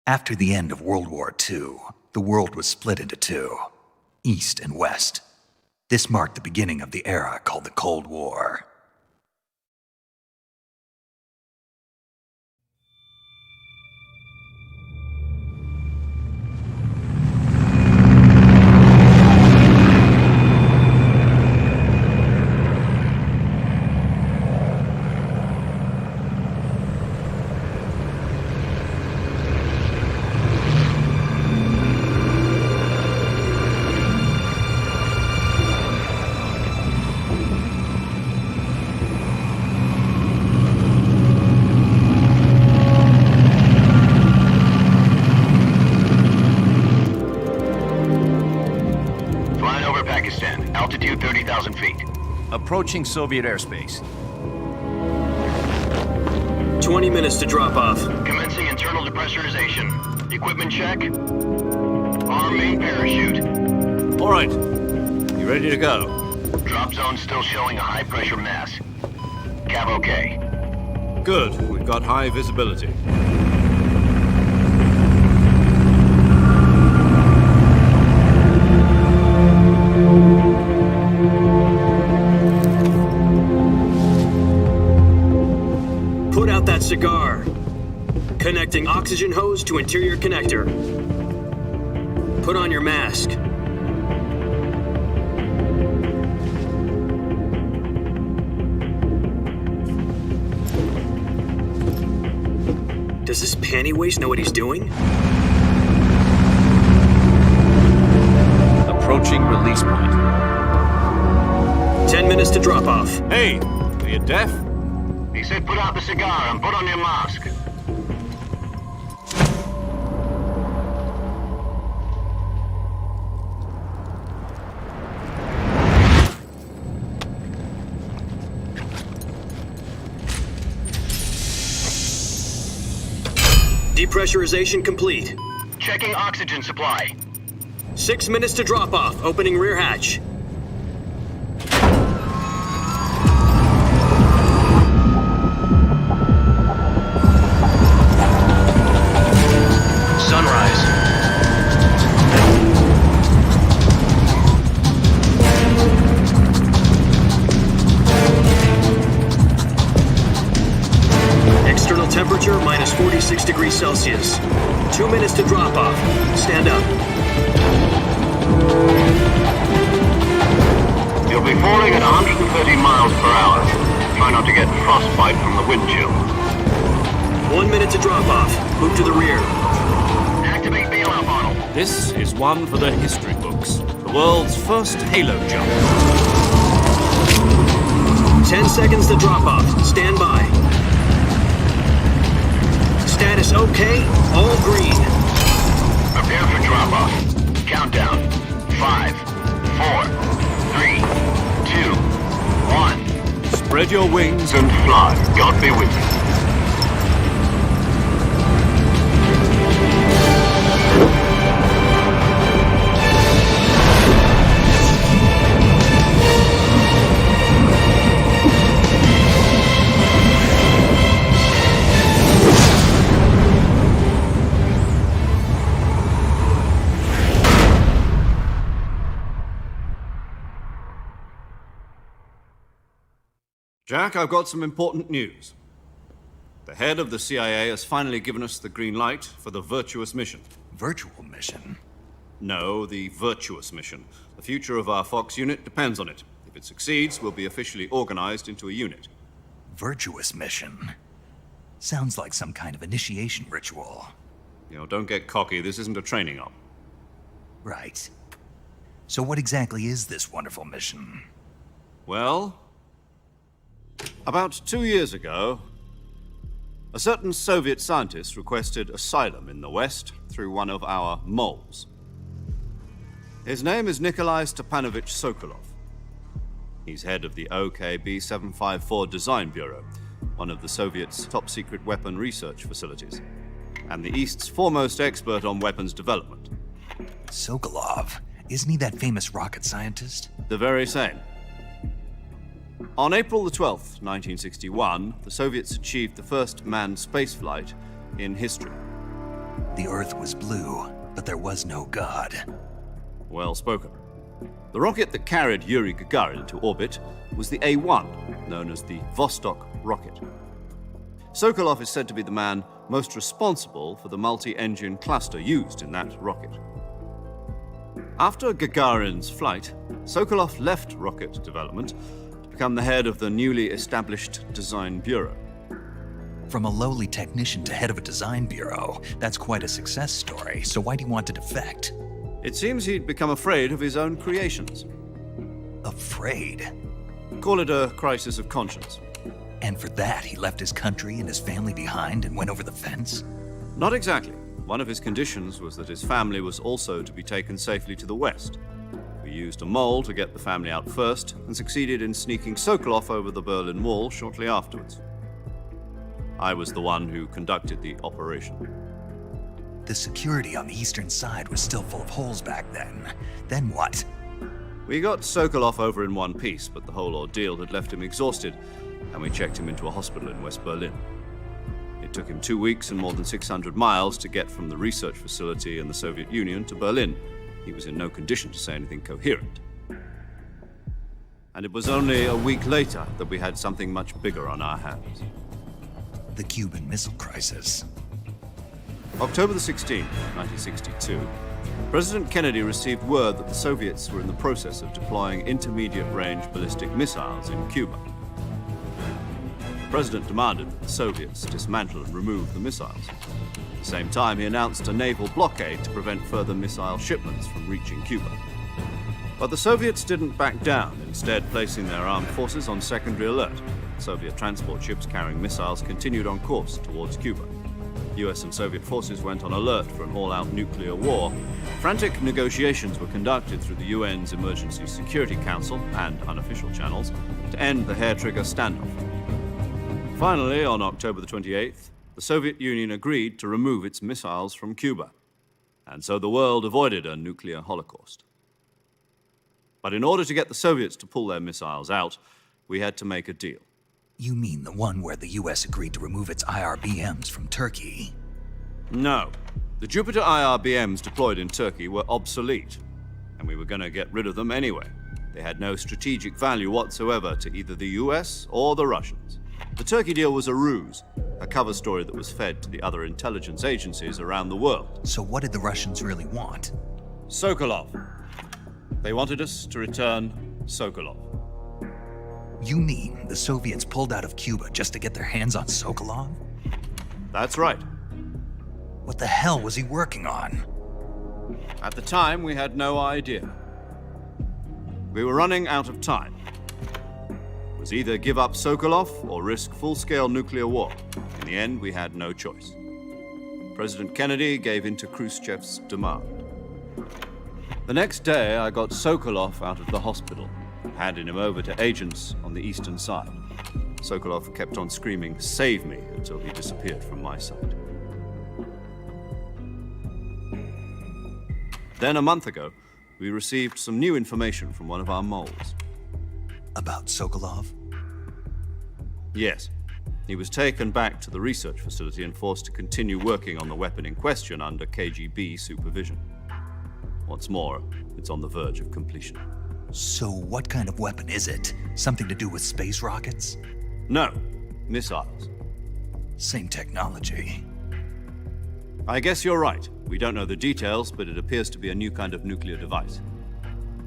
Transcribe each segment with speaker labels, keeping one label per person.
Speaker 1: After the end of World War II, the world was split into two, East and West. This marked the beginning of the era called the Cold War.
Speaker 2: Altitude 30,000 feet.
Speaker 3: Approaching Soviet airspace.
Speaker 4: 20 minutes to drop off.
Speaker 2: Commencing internal depressurization. Equipment check. Arm main parachute.
Speaker 3: All right. You ready to go?
Speaker 2: Drop zone still showing a high pressure mass. Cav okay.
Speaker 3: Good. We've got high visibility.
Speaker 4: Put out that cigar. Connecting oxygen hose to interior connector. Put on your mask. Does this panty waste know what he's doing?
Speaker 3: Approaching release point.
Speaker 4: 10 minutes to drop off.
Speaker 3: Hey, are you deaf?
Speaker 2: He said put out the cigar and put on your mask.
Speaker 4: Depressurization complete.
Speaker 2: Checking oxygen supply.
Speaker 4: 6 minutes to drop off. Opening rear hatch.
Speaker 2: Sunrise.
Speaker 4: External temperature minus 46 degrees Celsius. 2 minutes to drop off. Stand up.
Speaker 2: You'll be falling at 130 miles per hour. Try not to get frostbite from the wind chill.
Speaker 4: 1 minute to drop off. Move to the rear.
Speaker 2: Activate bailout model.
Speaker 3: This is one for the history books. The world's first halo jump.
Speaker 4: 10 seconds to drop off. Stand by. Status okay. All green.
Speaker 2: Prepare for drop off. Countdown. 5, 4, 3, 2, 1.
Speaker 3: Spread your wings
Speaker 2: And fly. God be with you.
Speaker 3: Jack, I've got some important news. The head of the CIA has finally given us the green light for the Virtuous mission.
Speaker 1: Virtual mission?
Speaker 3: No, the Virtuous mission. The future of our Fox unit depends on it. If it succeeds, we'll be officially organized into a unit.
Speaker 1: Virtuous mission? Sounds like some kind of initiation ritual.
Speaker 3: Don't get cocky. This isn't a training op.
Speaker 1: Right. So what exactly is this wonderful mission?
Speaker 3: Well, about 2 years ago, a certain Soviet scientist requested asylum in the West through one of our moles. His name is Nikolai Stepanovich Sokolov. He's head of the OKB 754 Design Bureau, one of the Soviets' top-secret weapon research facilities, and the East's foremost expert on weapons development.
Speaker 1: Sokolov? Isn't he that famous rocket scientist?
Speaker 3: The very same. On April the 12th, 1961, the Soviets achieved the first manned spaceflight in history.
Speaker 1: The Earth was blue, but there was no God.
Speaker 3: Well spoken. The rocket that carried Yuri Gagarin to orbit was the A-1, known as the Vostok rocket. Sokolov is said to be the man most responsible for the multi-engine cluster used in that rocket. After Gagarin's flight, Sokolov left rocket development to become the head of the newly established Design Bureau.
Speaker 1: From a lowly technician to head of a design bureau, that's quite a success story, so why'd he want to defect?
Speaker 3: It seems he'd become afraid of his own creations.
Speaker 1: Afraid?
Speaker 3: Call it a crisis of conscience.
Speaker 1: And for that, he left his country and his family behind and went over the fence?
Speaker 3: Not exactly. One of his conditions was that his family was also to be taken safely to the west. We used a mole to get the family out first and succeeded in sneaking Sokolov over the Berlin Wall shortly afterwards. I was the one who conducted the operation.
Speaker 1: The security on the eastern side was still full of holes back then. Then what?
Speaker 3: We got Sokolov over in one piece, but the whole ordeal had left him exhausted, and we checked him into a hospital in West Berlin. It took him 2 weeks and more than 600 miles to get from the research facility in the Soviet Union to Berlin. He was in no condition to say anything coherent. And it was only a week later that we had something much bigger on our hands.
Speaker 1: The Cuban Missile Crisis.
Speaker 3: October the 16th, 1962, President Kennedy received word that the Soviets were in the process of deploying intermediate-range ballistic missiles in Cuba. The President demanded that the Soviets dismantle and remove the missiles. At the same time, he announced a naval blockade to prevent further missile shipments from reaching Cuba. But the Soviets didn't back down, instead placing their armed forces on secondary alert. Soviet transport ships carrying missiles continued on course towards Cuba. US and Soviet forces went on alert for an all-out nuclear war. Frantic negotiations were conducted through the UN's Emergency Security Council and unofficial channels to end the hair-trigger standoff. Finally, on October the 28th, the Soviet Union agreed to remove its missiles from Cuba, and so the world avoided a nuclear holocaust. But in order to get the Soviets to pull their missiles out, we had to make a deal.
Speaker 1: You mean the one where the US agreed to remove its IRBMs from Turkey?
Speaker 3: No. The Jupiter IRBMs deployed in Turkey were obsolete, and we were going to get rid of them anyway. They had no strategic value whatsoever to either the US or the Russians. The Turkey deal was a ruse, a cover story that was fed to the other intelligence agencies around the world.
Speaker 1: So what did the Russians really want?
Speaker 3: Sokolov. They wanted us to return Sokolov.
Speaker 1: You mean the Soviets pulled out of Cuba just to get their hands on Sokolov?
Speaker 3: That's right.
Speaker 1: What the hell was he working on?
Speaker 3: At the time, we had no idea. We were running out of time. It was either give up Sokolov or risk full-scale nuclear war. In the end, we had no choice. President Kennedy gave in to Khrushchev's demand. The next day, I got Sokolov out of the hospital, handing him over to agents on the eastern side. Sokolov kept on screaming, "Save me," until he disappeared from my sight. Then a month ago, we received some new information from one of our moles.
Speaker 1: About Sokolov?
Speaker 3: Yes. He was taken back to the research facility and forced to continue working on the weapon in question under KGB supervision. What's more, it's on the verge of completion.
Speaker 1: So what kind of weapon is it? Something to do with space rockets?
Speaker 3: No, missiles.
Speaker 1: Same technology.
Speaker 3: I guess you're right. We don't know the details, but it appears to be a new kind of nuclear device.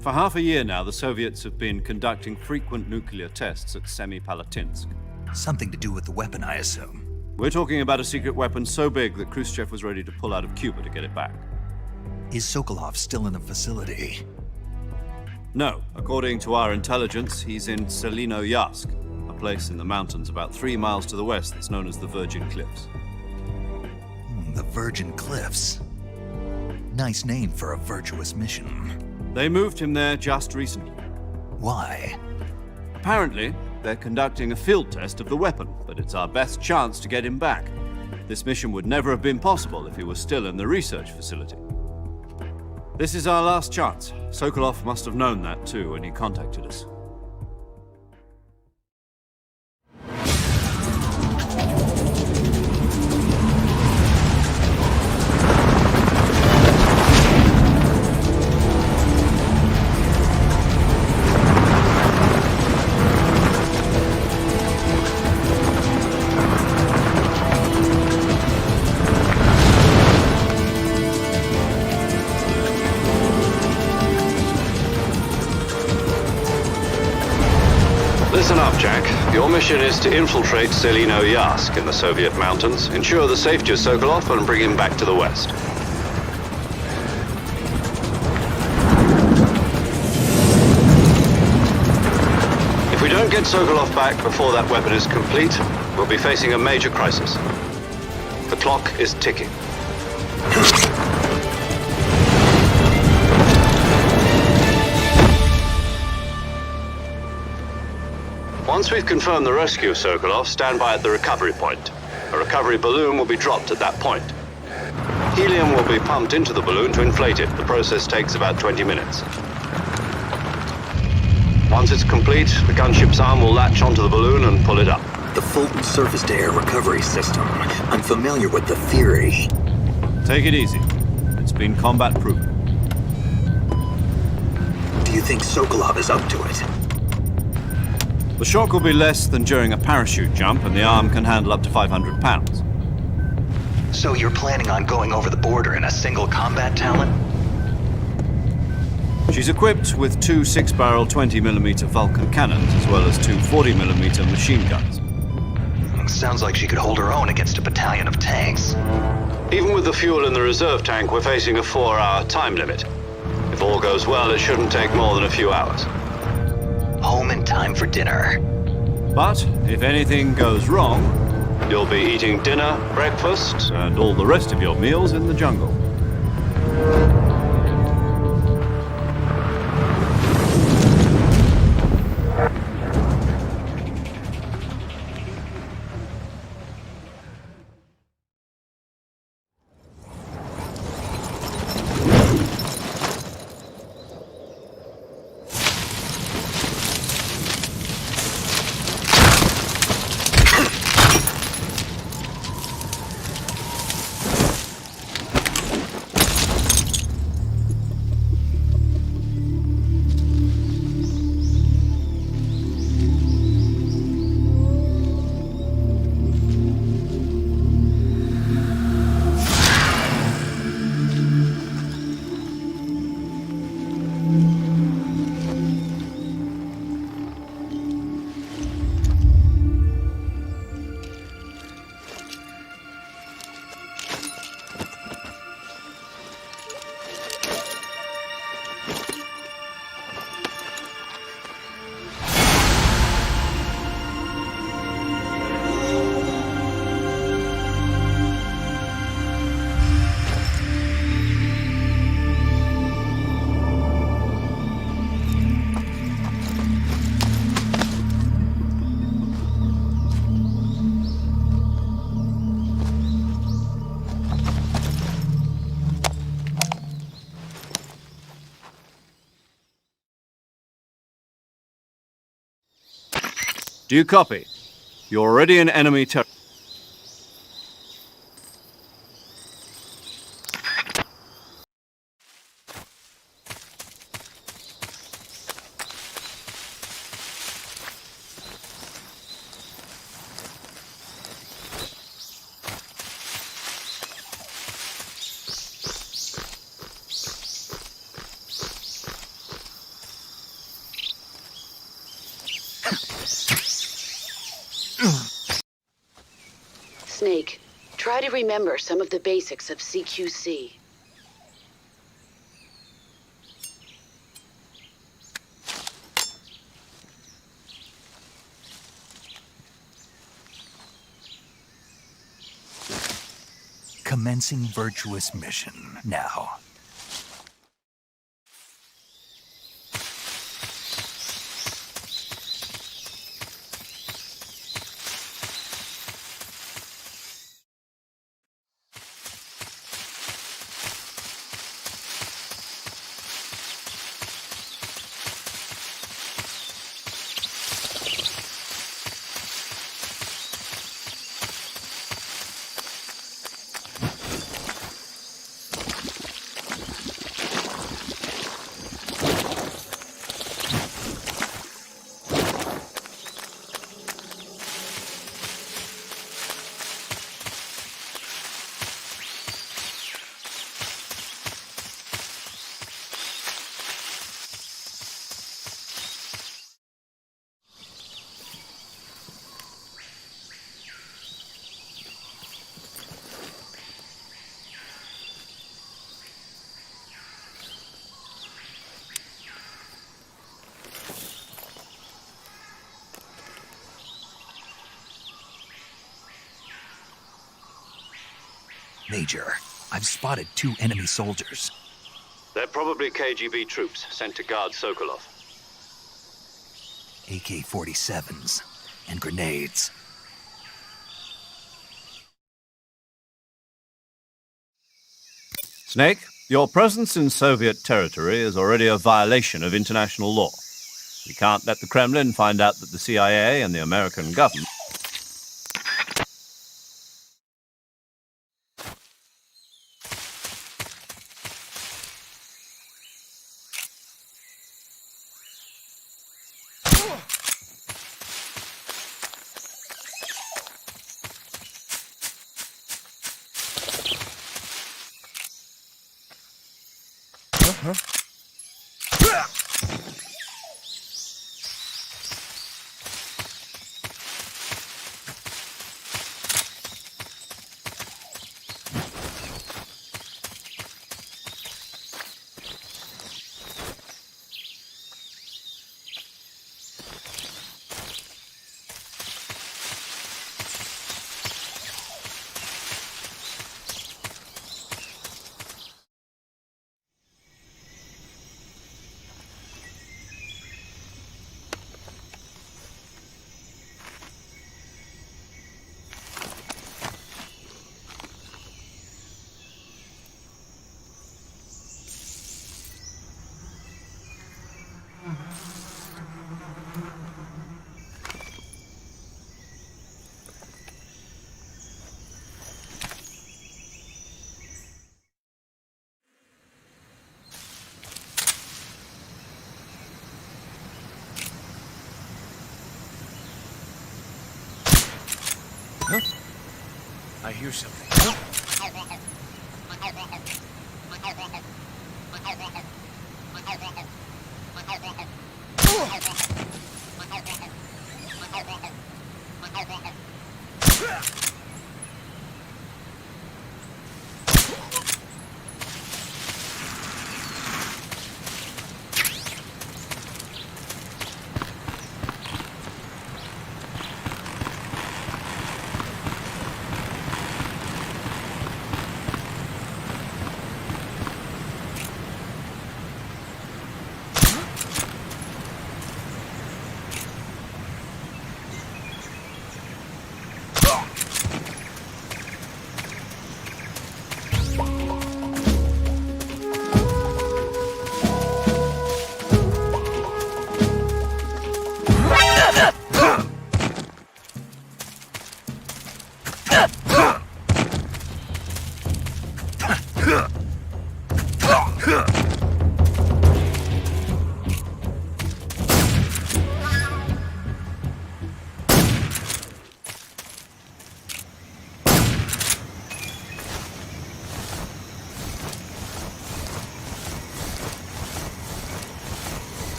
Speaker 3: For half a year now, the Soviets have been conducting frequent nuclear tests at Semipalatinsk.
Speaker 1: Something to do with the weapon, I assume.
Speaker 3: We're talking about a secret weapon so big that Khrushchev was ready to pull out of Cuba to get it back.
Speaker 1: Is Sokolov still in the facility?
Speaker 3: No. According to our intelligence, he's in Tselinoyarsk, a place in the mountains about 3 miles to the west that's known as the Virgin Cliffs.
Speaker 1: The Virgin Cliffs. Nice name for a virtuous mission.
Speaker 3: They moved him there just recently.
Speaker 1: Why?
Speaker 3: Apparently, they're conducting a field test of the weapon, but it's our best chance to get him back. This mission would never have been possible if he was still in the research facility. This is our last chance. Sokolov must have known that too when he contacted us. mission is to infiltrate Tselinoyarsk in the Soviet mountains, ensure the safety of Sokolov, and bring him back to the West. If we don't get Sokolov back before that weapon is complete, we'll be facing a major crisis. The clock is ticking. Once we've confirmed the rescue of Sokolov, stand by at the recovery point. A recovery balloon will be dropped at that point. Helium will be pumped into the balloon to inflate it. The process takes about 20 minutes. Once it's complete, the gunship's arm will latch onto the balloon and pull it up.
Speaker 4: The Fulton surface-to-air recovery system. I'm familiar with the theory.
Speaker 3: Take it easy. It's been combat-proven.
Speaker 4: Do you think Sokolov is up to it?
Speaker 3: The shock will be less than during a parachute jump, and the arm can handle up to 500 pounds.
Speaker 1: So you're planning on going over the border in a single combat talon?
Speaker 3: She's equipped with two 6-barrel 20mm Vulcan cannons, as well as two 40mm machine guns.
Speaker 1: Sounds like she could hold her own against a battalion of tanks.
Speaker 3: Even with the fuel in the reserve tank, we're facing a 4-hour time limit. If all goes well, it shouldn't take more than a few hours.
Speaker 1: Home in time for dinner.
Speaker 3: But if anything goes wrong, you'll be eating dinner, breakfast, and all the rest of your meals in the jungle. Do you copy? You're already in enemy territory.
Speaker 5: Snake, try to remember some of the basics of CQC.
Speaker 1: Commencing virtuous mission now. Major, I've spotted 2 enemy soldiers.
Speaker 3: They're probably KGB troops sent to guard Sokolov.
Speaker 1: AK-47s and grenades.
Speaker 3: Snake, your presence in Soviet territory is already a violation of international law. We can't let the Kremlin find out that the CIA and the American government...
Speaker 6: I hear something.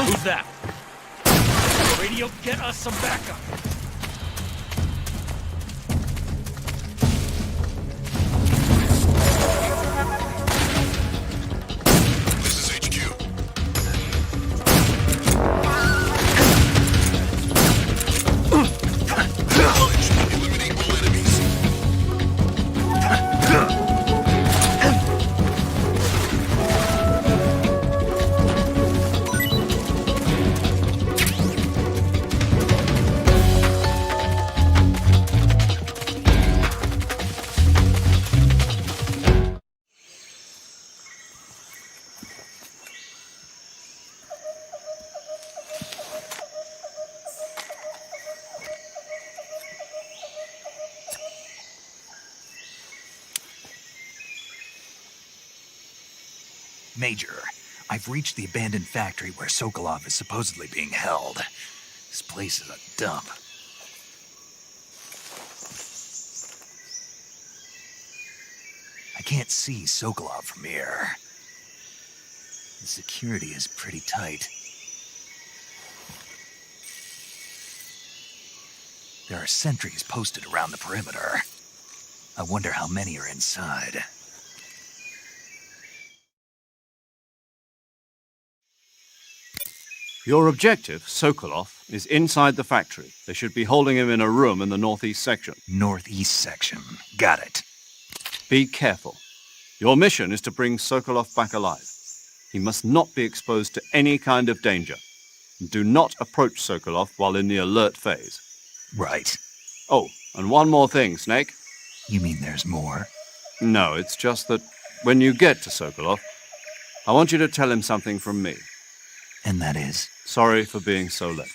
Speaker 6: Who's that? Radio, get us some backup.
Speaker 7: This is HQ. Knowledge, eliminate all enemies.
Speaker 1: Major, I've reached the abandoned factory where Sokolov is supposedly being held. This place is a dump. I can't see Sokolov from here. The security is pretty tight. There are sentries posted around the perimeter. I wonder how many are inside.
Speaker 3: Your objective, Sokolov, is inside the factory. They should be holding him in a room in the northeast section.
Speaker 1: Northeast section. Got it.
Speaker 3: Be careful. Your mission is to bring Sokolov back alive. He must not be exposed to any kind of danger. Do not approach Sokolov while in the alert phase.
Speaker 1: Right.
Speaker 3: Oh, and one more thing, Snake.
Speaker 1: You mean there's more?
Speaker 3: No, it's just that when you get to Sokolov, I want you to tell him something from me.
Speaker 1: And that is?
Speaker 3: Sorry for being so late.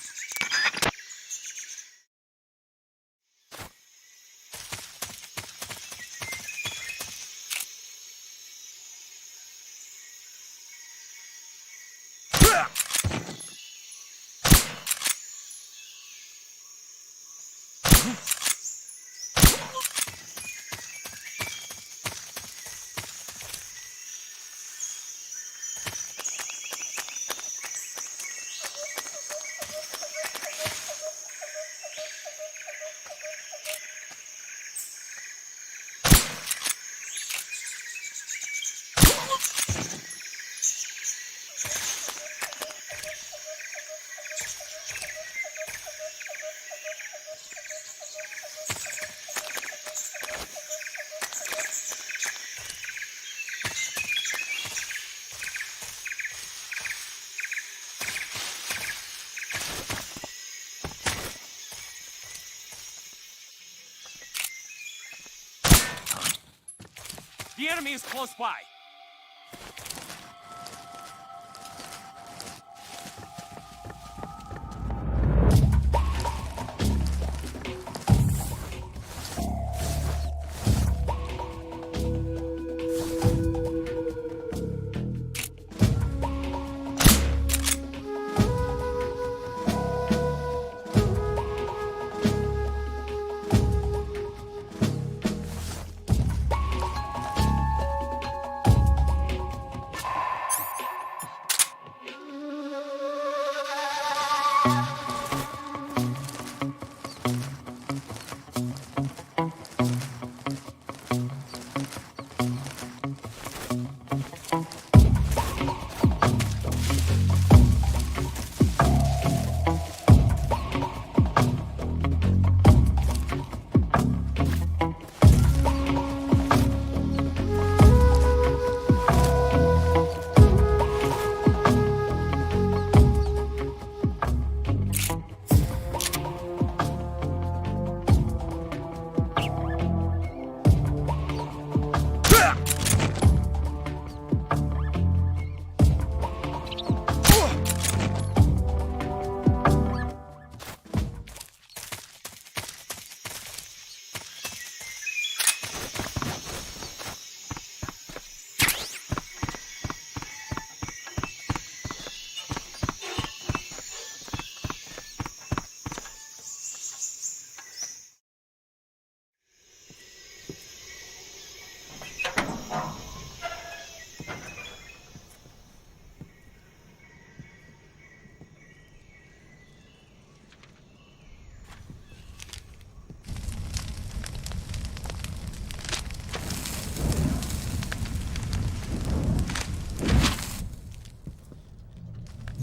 Speaker 6: The enemy is close by.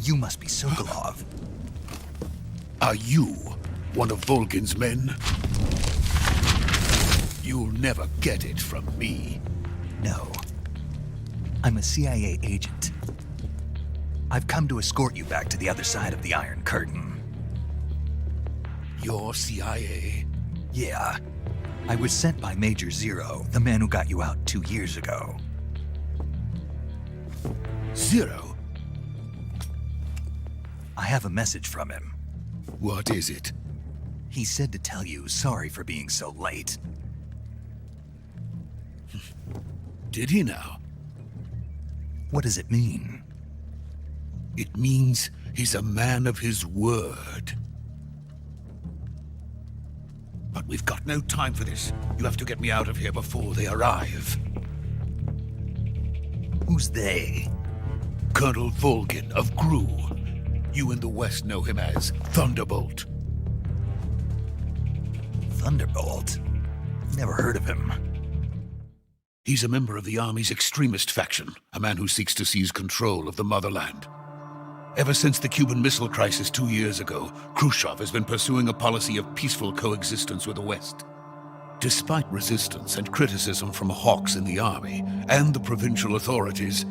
Speaker 1: You must be Sokolov.
Speaker 7: Are you one of Volgin's men? You'll never get it from me.
Speaker 1: No. I'm a CIA agent. I've come to escort you back to the other side of the Iron Curtain.
Speaker 7: You're CIA?
Speaker 1: Yeah. I was sent by Major Zero, the man who got you out 2 years ago.
Speaker 7: Zero?
Speaker 1: I have a message from him.
Speaker 7: What is it?
Speaker 1: He said to tell you sorry for being so late.
Speaker 7: Did he now?
Speaker 1: What does it mean?
Speaker 7: It means he's a man of his word. But we've got no time for this. You have to get me out of here before they arrive.
Speaker 1: Who's they?
Speaker 7: Colonel Volgin of Gru. You in the West know him as Thunderbolt.
Speaker 1: Thunderbolt? Never heard of him.
Speaker 7: He's a member of the Army's extremist faction, a man who seeks to seize control of the motherland. Ever since the Cuban Missile Crisis 2 years ago, Khrushchev has been pursuing a policy of peaceful coexistence with the West. Despite resistance and criticism from hawks in the army and the provincial authorities,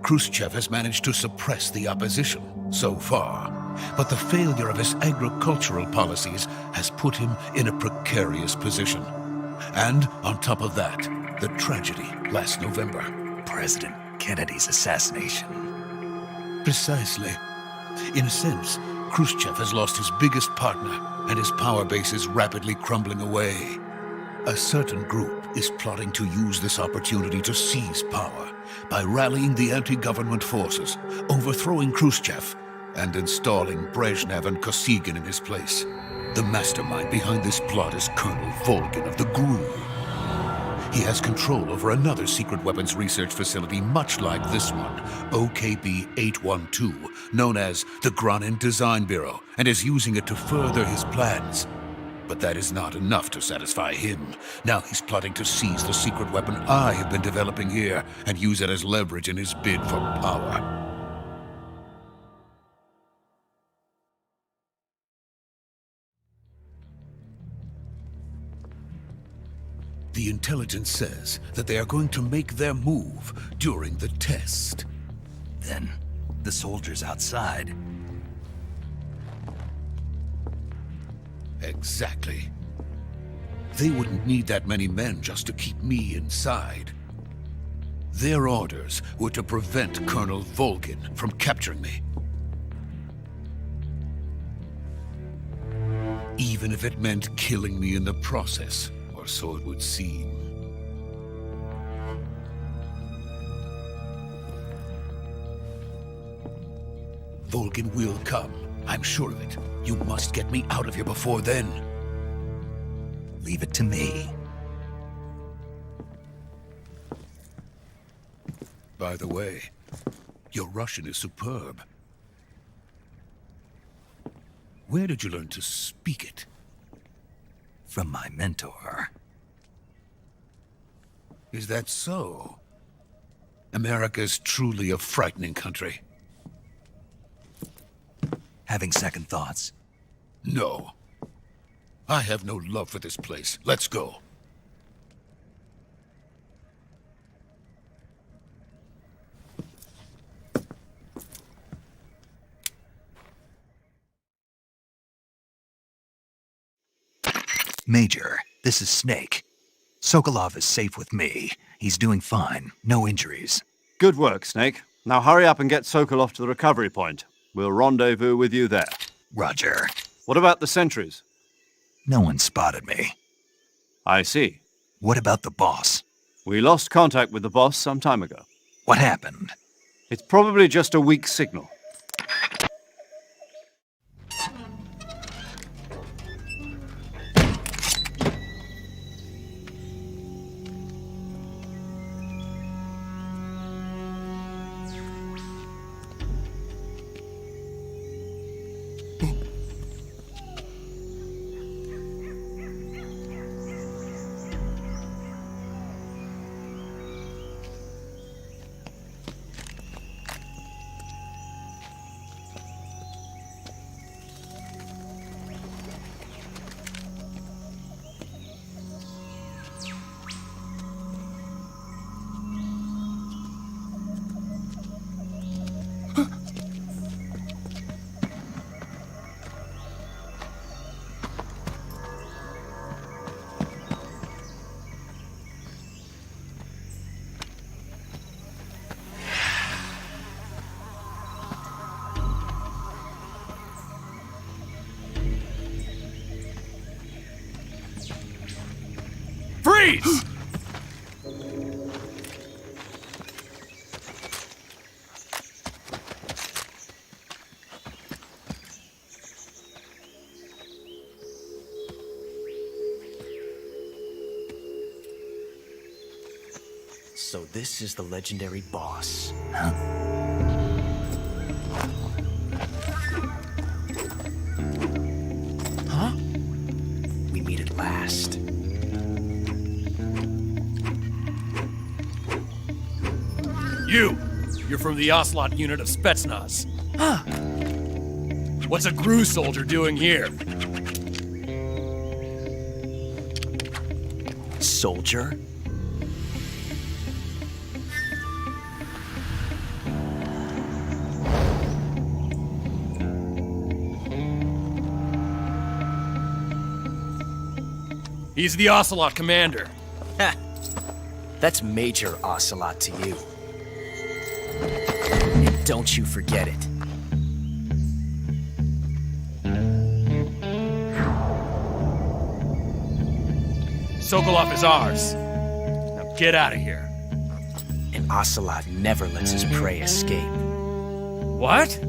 Speaker 7: Khrushchev has managed to suppress the opposition so far. But the failure of his agricultural policies has put him in a precarious position. And on top of that, the tragedy last November.
Speaker 1: President Kennedy's assassination.
Speaker 7: Precisely. In a sense, Khrushchev has lost his biggest partner, and his power base is rapidly crumbling away. A certain group is plotting to use this opportunity to seize power by rallying the anti-government forces, overthrowing Khrushchev, and installing Brezhnev and Kosygin in his place. The mastermind behind this plot is Colonel Volgin of the GRU. He has control over another secret weapons research facility much like this one, OKB-812, known as the Granin Design Bureau, and is using it to further his plans. But that is not enough to satisfy him. Now he's plotting to seize the secret weapon I have been developing here and use it as leverage in his bid for power. The intelligence says that they are going to make their move during the test.
Speaker 1: Then, the soldiers outside.
Speaker 7: Exactly. They wouldn't need that many men just to keep me inside. Their orders were to prevent Colonel Volgin from capturing me. Even if it meant killing me in the process. Or so it would seem. Volgin will come. I'm sure of it. You must get me out of here before then.
Speaker 1: Leave it to me.
Speaker 7: By the way, your Russian is superb. Where did you learn to speak it?
Speaker 1: From my mentor.
Speaker 7: Is that so? America's truly a frightening country.
Speaker 1: Having second thoughts.
Speaker 7: No. I have no love for this place. Let's go.
Speaker 1: Major, this is Snake. Sokolov is safe with me. He's doing fine. No injuries.
Speaker 3: Good work, Snake. Now hurry up and get Sokolov to the recovery point. We'll rendezvous with you there.
Speaker 1: Roger.
Speaker 3: What about the sentries?
Speaker 1: No one spotted me.
Speaker 3: I see.
Speaker 1: What about the boss?
Speaker 3: We lost contact with the boss some time ago.
Speaker 1: What happened?
Speaker 3: It's probably just a weak signal.
Speaker 7: Freeze!
Speaker 4: So this is the legendary boss.
Speaker 6: Huh?
Speaker 4: We meet at last.
Speaker 6: You're from the Ocelot unit of Spetsnaz. Huh. What's a GRU soldier doing here?
Speaker 4: Soldier?
Speaker 6: He's the Ocelot commander.
Speaker 4: Ha! That's Major Ocelot to you. And don't you forget it.
Speaker 6: Sokolov is ours. Now get out of here.
Speaker 4: And Ocelot never lets his prey escape.
Speaker 6: What?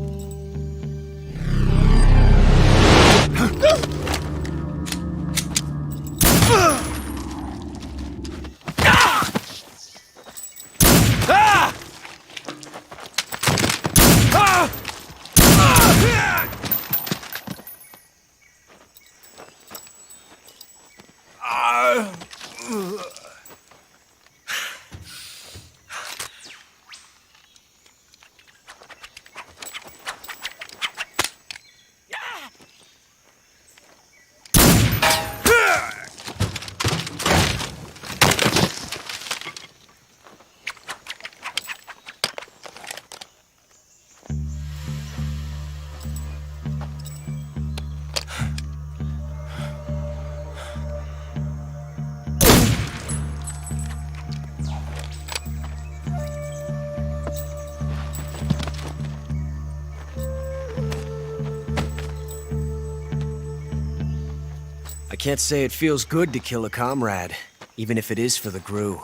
Speaker 4: I can't say it feels good to kill a comrade, even if it is for the GRU.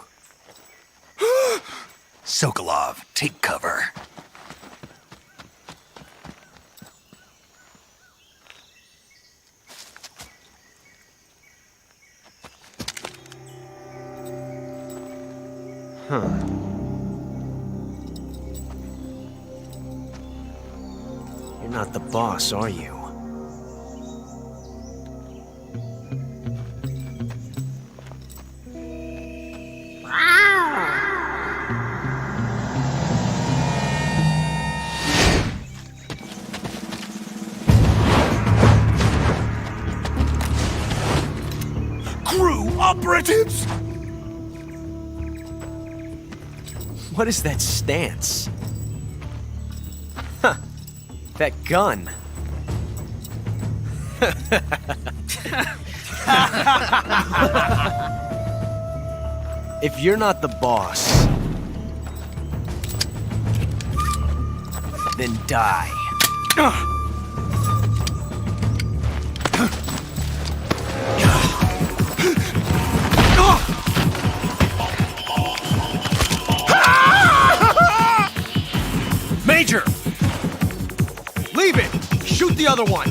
Speaker 1: Sokolov, take cover.
Speaker 4: You're not the boss, are you?
Speaker 1: GRU operatives!
Speaker 4: What is that stance? Huh. That gun. If you're not the boss, then die.
Speaker 6: Major!
Speaker 4: Leave it! Shoot the other one!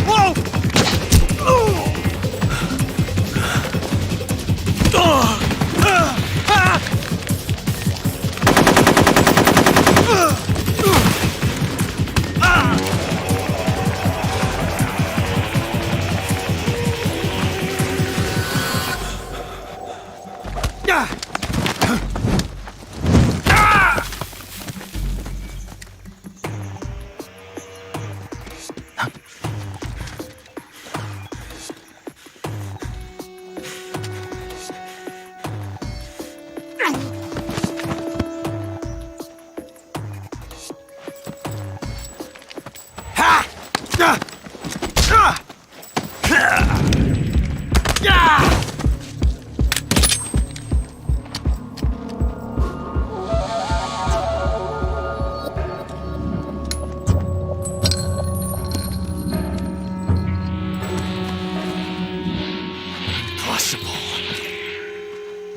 Speaker 4: Whoa!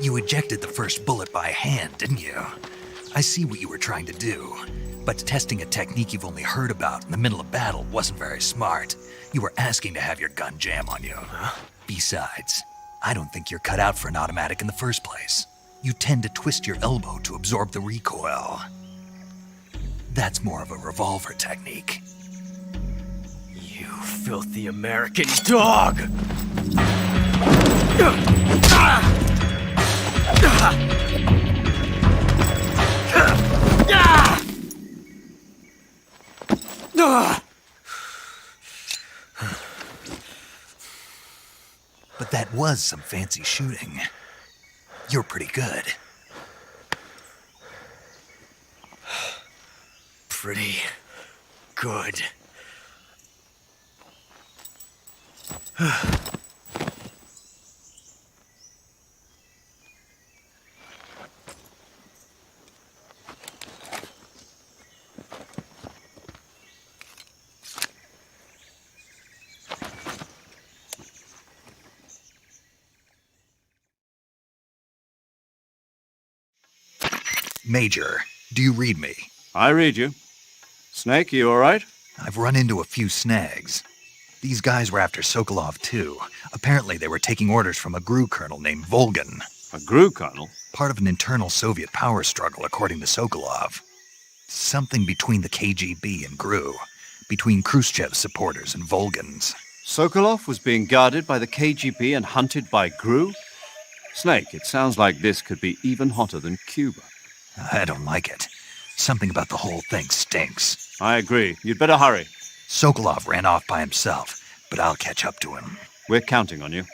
Speaker 1: You ejected the first bullet by hand, didn't you? I see what you were trying to do. But testing a technique you've only heard about in the middle of battle wasn't very smart. You were asking to have your gun jam on you. Besides, I don't think you're cut out for an automatic in the first place. You tend to twist your elbow to absorb the recoil. That's more of a revolver technique.
Speaker 6: You filthy American dog!
Speaker 1: But that was some fancy shooting. You're pretty good.
Speaker 6: Pretty good.
Speaker 1: Major, do you read me?
Speaker 3: I read you. Snake, you all right?
Speaker 1: I've run into a few snags. These guys were after Sokolov, too. Apparently they were taking orders from a GRU colonel named Volgan.
Speaker 3: A GRU colonel?
Speaker 1: Part of an internal Soviet power struggle, according to Sokolov. Something between the KGB and GRU. Between Khrushchev's supporters and Volgan's.
Speaker 3: Sokolov was being guarded by the KGB and hunted by GRU? Snake, it sounds like this could be even hotter than Cuba.
Speaker 1: I don't like it. Something about the whole thing stinks.
Speaker 3: I agree. You'd better hurry.
Speaker 1: Sokolov ran off by himself, but I'll catch up to him.
Speaker 3: We're counting on you.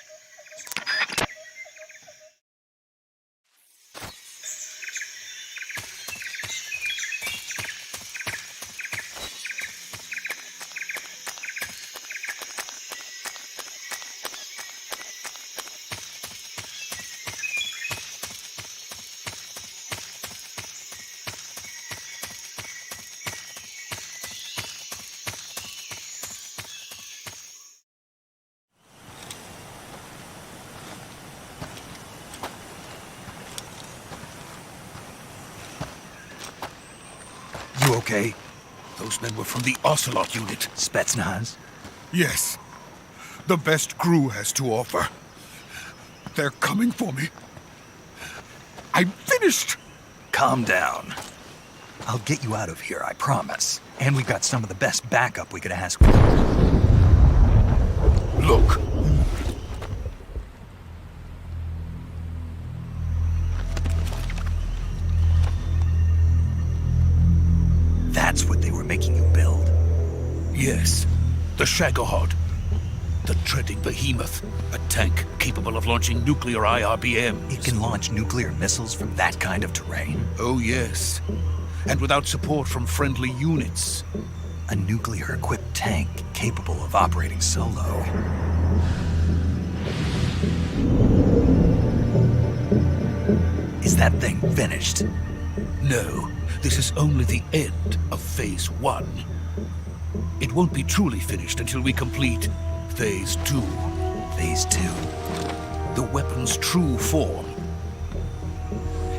Speaker 1: You okay?
Speaker 7: Those men were from the Ocelot unit.
Speaker 1: Spetsnaz?
Speaker 7: Yes. The best GRU has to offer. They're coming for me. I'm finished!
Speaker 1: Calm down. I'll get you out of here, I promise. And we've got some of the best backup we could ask for.
Speaker 7: Look.
Speaker 1: That's what they were making you build?
Speaker 7: Yes. The Shagohod. The treading behemoth. A tank capable of launching nuclear IRBMs.
Speaker 1: It can launch nuclear missiles from that kind of terrain?
Speaker 7: Oh, yes. And without support from friendly units.
Speaker 1: A nuclear-equipped tank capable of operating solo. Is that thing finished?
Speaker 7: No, this is only the end of Phase 1. It won't be truly finished until we complete Phase 2.
Speaker 1: Phase 2?
Speaker 7: The weapon's true form.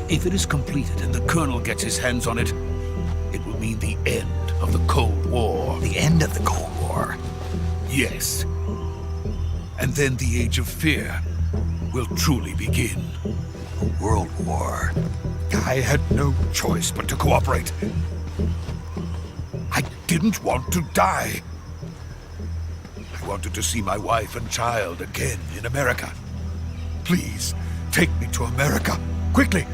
Speaker 7: If it is completed and the Colonel gets his hands on it, it will mean the end of the Cold War.
Speaker 1: The end of the Cold War?
Speaker 7: Yes. And then the Age of Fear will truly begin.
Speaker 1: A world war?
Speaker 7: I had no choice but to cooperate. I didn't want to die. I wanted to see my wife and child again in America. Please, take me to America, quickly.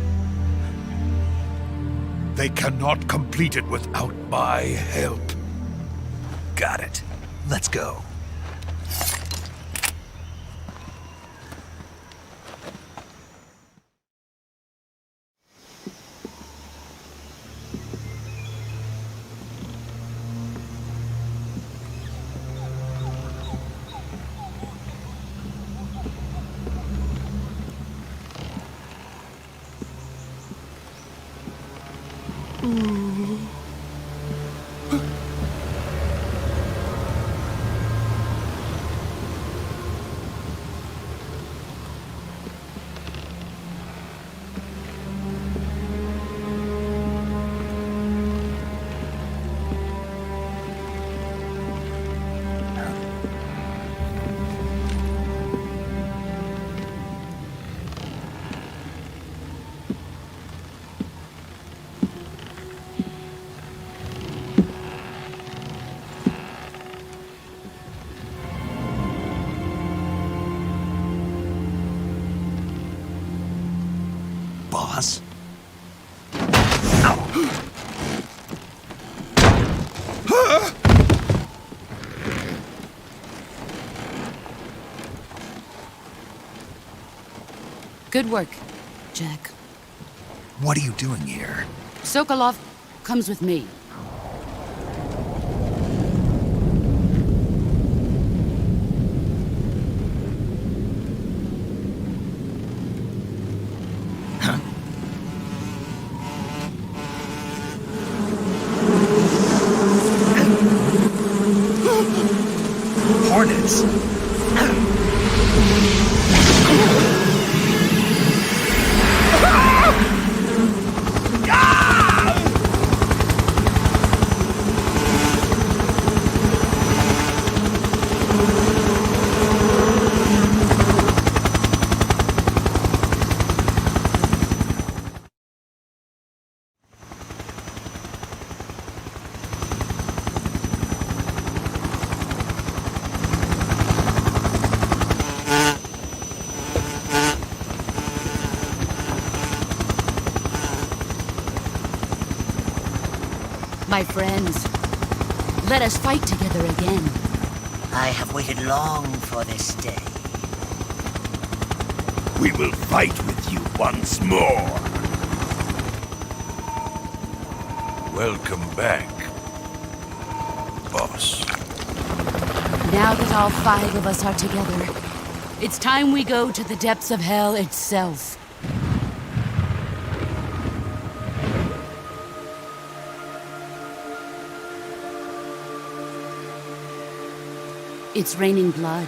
Speaker 7: They cannot complete it without my help.
Speaker 1: Got it. Let's go. boss.
Speaker 8: Good work, Jack.
Speaker 1: What are you doing here?
Speaker 8: Sokolov comes with me.
Speaker 1: Hornets!
Speaker 8: My friends, let us fight together again.
Speaker 9: I have waited long for this day.
Speaker 10: We will fight with you once more. Welcome back, boss.
Speaker 8: Now that all 5 of us are together, it's time we go to the depths of hell itself. It's raining blood.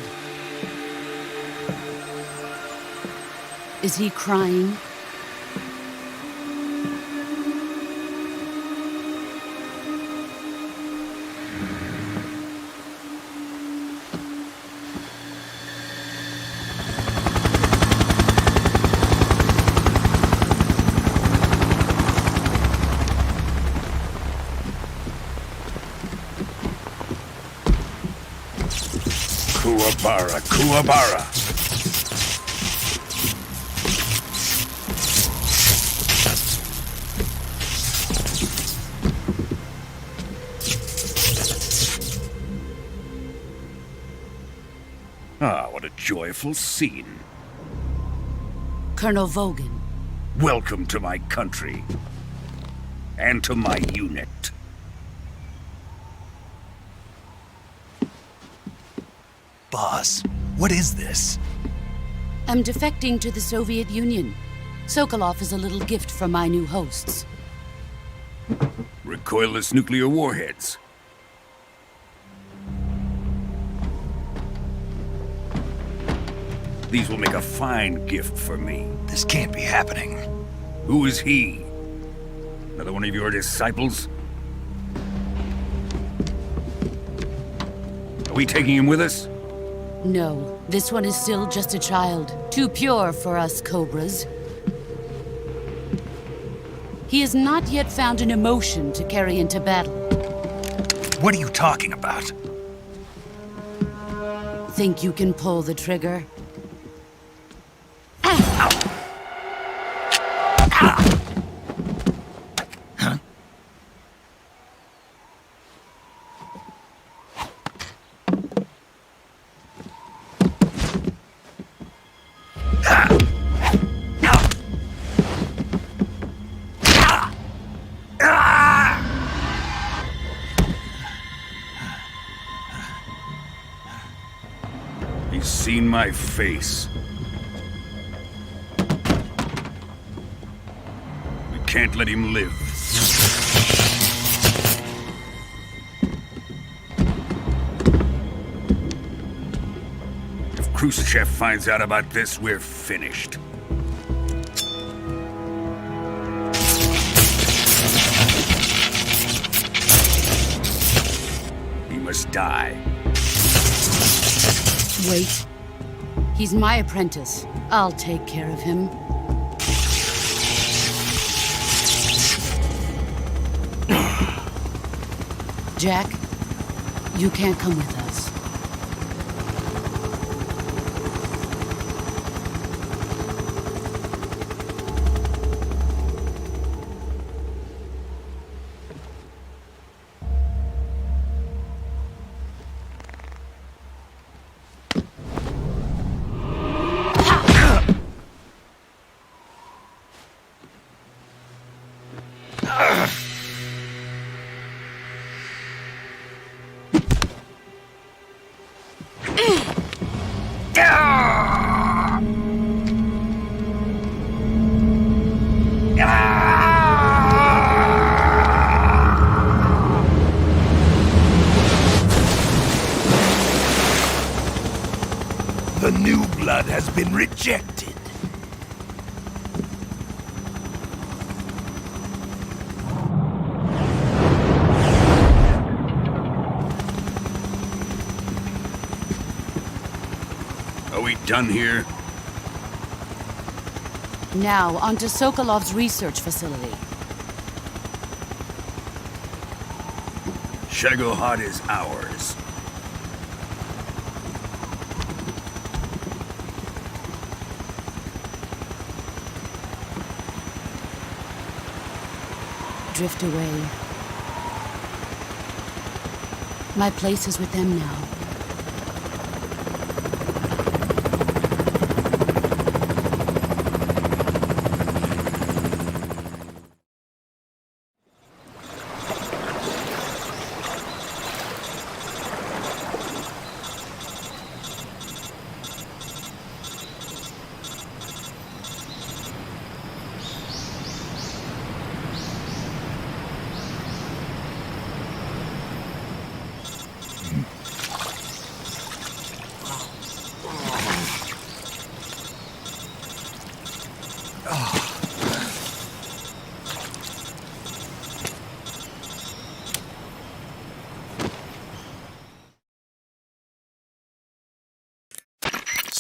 Speaker 8: Is he crying?
Speaker 10: Kuwabara, Kuwabara. Ah, what a joyful scene.
Speaker 8: Colonel Vogan.
Speaker 10: Welcome to my country. And to my unit.
Speaker 1: Boss, what is this?
Speaker 8: I'm defecting to the Soviet Union. Sokolov is a little gift from my new hosts.
Speaker 10: Recoilless nuclear warheads. These will make a fine gift for me.
Speaker 1: This can't be happening.
Speaker 10: Who is he? Another one of your disciples? Are we taking him with us?
Speaker 8: No, this one is still just a child. Too pure for us Cobras. He has not yet found an emotion to carry into battle.
Speaker 1: What are you talking about?
Speaker 8: Think you can pull the trigger?
Speaker 10: He's seen my face. We can't let him live. If Khrushchev finds out about this, we're finished. He must die.
Speaker 8: Wait. He's my apprentice. I'll take care of him. Jack, you can't come with us.
Speaker 7: The new blood has been rejected. Are we done here?
Speaker 8: Now, onto Sokolov's research facility.
Speaker 10: Shagohod is ours.
Speaker 8: Drift away. My place is with them now.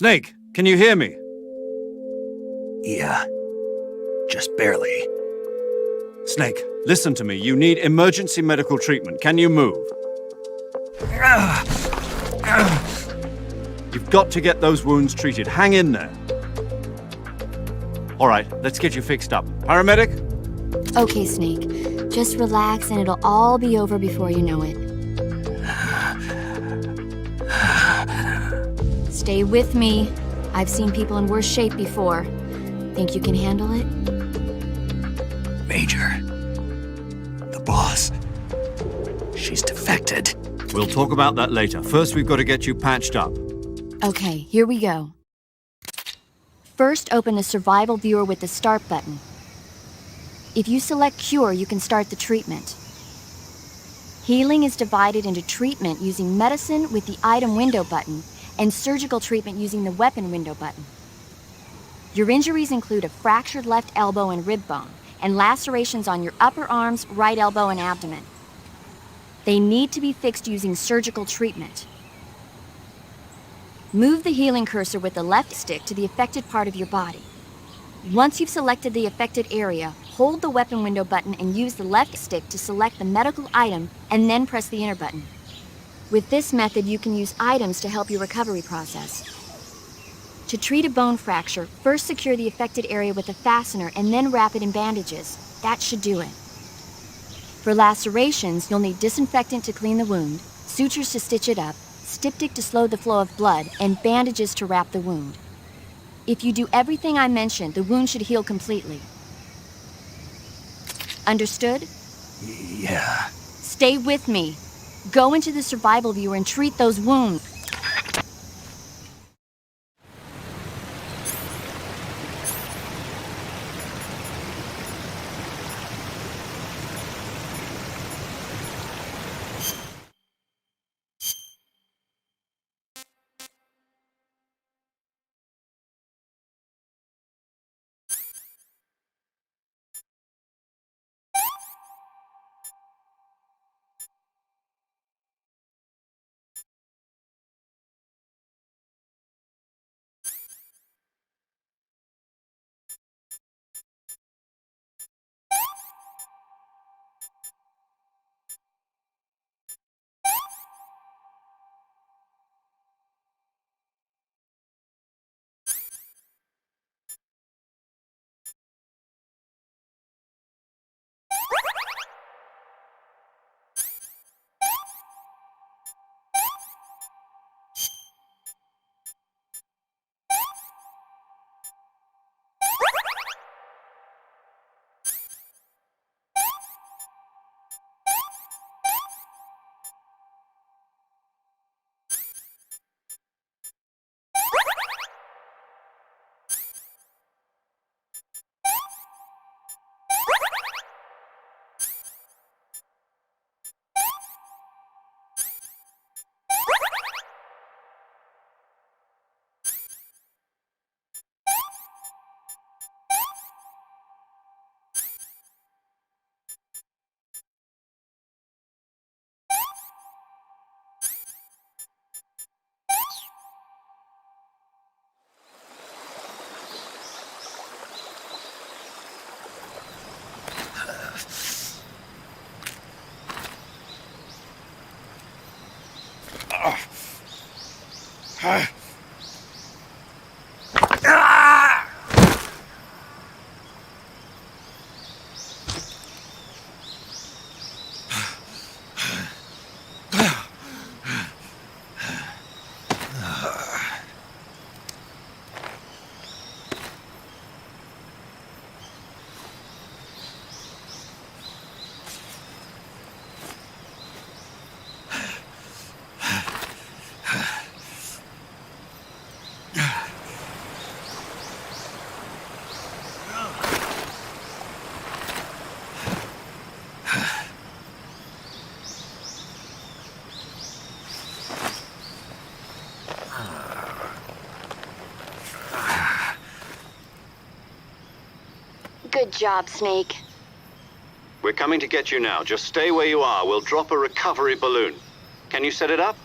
Speaker 3: Snake, can you hear me?
Speaker 1: Yeah. Just barely.
Speaker 3: Snake, listen to me. You need emergency medical treatment. Can you move? You've got to get those wounds treated. Hang in there. All right, let's get you fixed up. Paramedic?
Speaker 11: Okay, Snake. Just relax and it'll all be over before you know it. Stay with me. I've seen people in worse shape before. Think you can handle it?
Speaker 1: Major. The boss. She's defected.
Speaker 3: We'll talk about that later. First, we've got to get you patched up.
Speaker 11: Okay, here we go. First, open the survival viewer with the start button. If you select cure, you can start the treatment. Healing is divided into treatment using medicine with the item window button and surgical treatment using the weapon window button. Your injuries include a fractured left elbow and rib bone, and lacerations on your upper arms, right elbow, and abdomen. They need to be fixed using surgical treatment. Move the healing cursor with the left stick to the affected part of your body. Once you've selected the affected area, hold the weapon window button and use the left stick to select the medical item, and then press the enter button. With this method, you can use items to help your recovery process. To treat a bone fracture, first secure the affected area with a fastener and then wrap it in bandages. That should do it. For lacerations, you'll need disinfectant to clean the wound, sutures to stitch it up, styptic to slow the flow of blood, and bandages to wrap the wound. If you do everything I mentioned, the wound should heal completely. Understood?
Speaker 1: Yeah.
Speaker 11: Stay with me. Go into the survival viewer and treat those wounds.
Speaker 5: Good job, Snake.
Speaker 3: We're coming to get you now. Just stay where you are. We'll drop a recovery balloon. Can you set it up?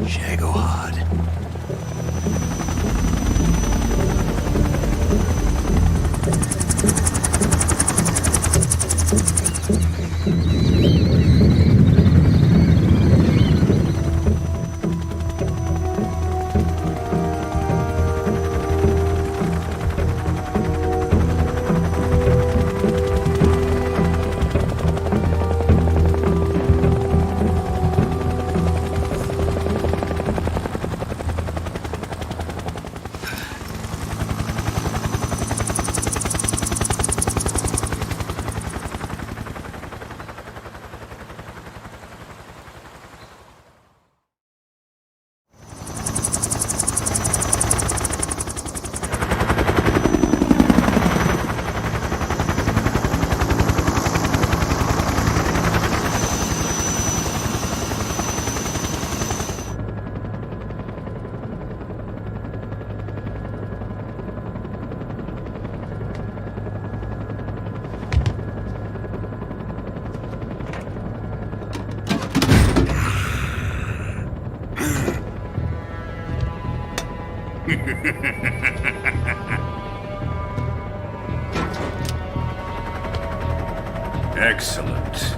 Speaker 1: Shagohod.
Speaker 10: Excellent.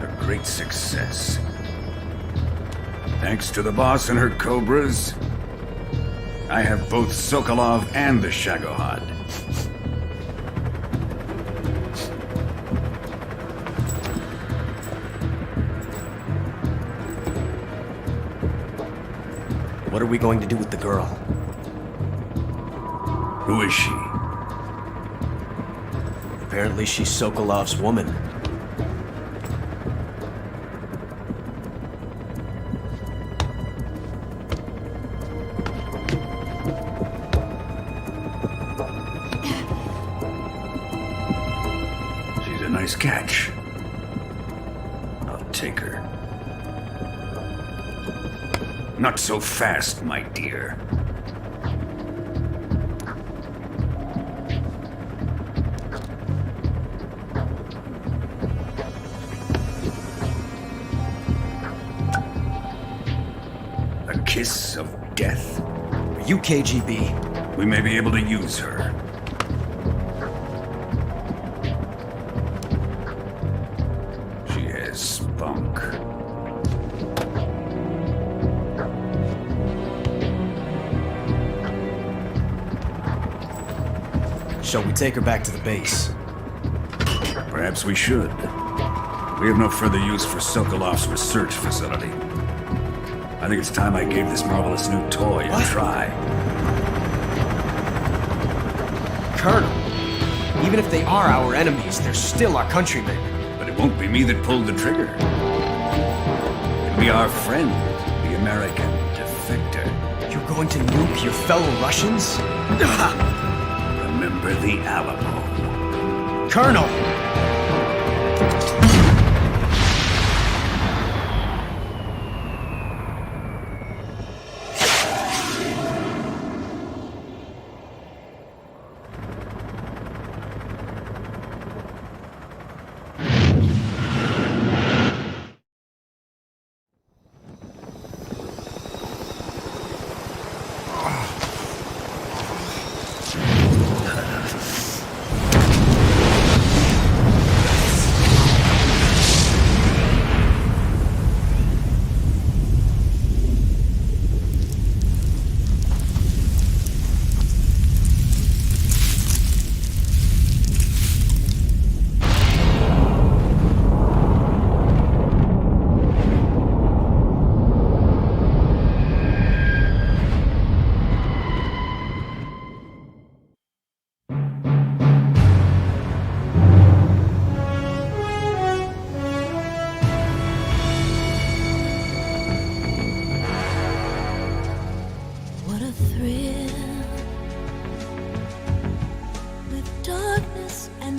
Speaker 10: A great success. Thanks to the boss and her cobras, I have both Sokolov and the Shagohod.
Speaker 4: What are we going to do with the girl?
Speaker 10: Who is she?
Speaker 4: Apparently she's Sokolov's woman.
Speaker 10: She's a nice catch. I'll take her. Not so fast, my dear. A kiss of death.
Speaker 4: Are you KGB?
Speaker 10: We may be able to use her. She has spunk.
Speaker 4: Shall we take her back to the base?
Speaker 10: Perhaps we should. We have no further use for Sokolov's research facility. I think it's time I gave this marvelous new toy a try.
Speaker 4: Colonel, even if they are our enemies, they're still our countrymen.
Speaker 10: But it won't be me that pulled the trigger. It'll be our friend, the American defector.
Speaker 4: You're going to nuke your fellow Russians?
Speaker 10: Remember the Alamo.
Speaker 4: Colonel!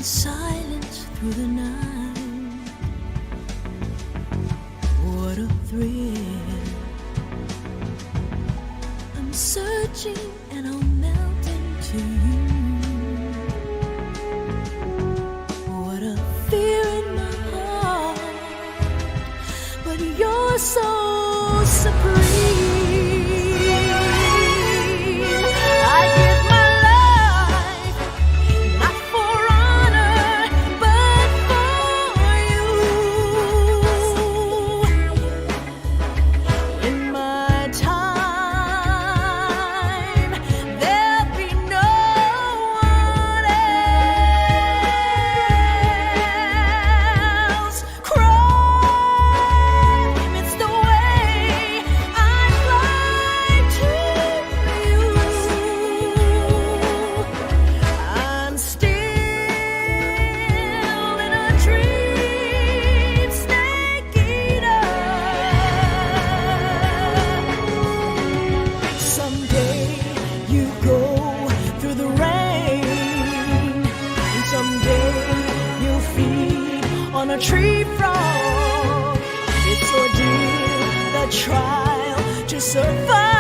Speaker 12: in silence through the night. What a thrill. I'm searching and I'll melt into you. What a fear in my heart, but you're so supreme. A tree frog, it's ordeal, the trial to survive.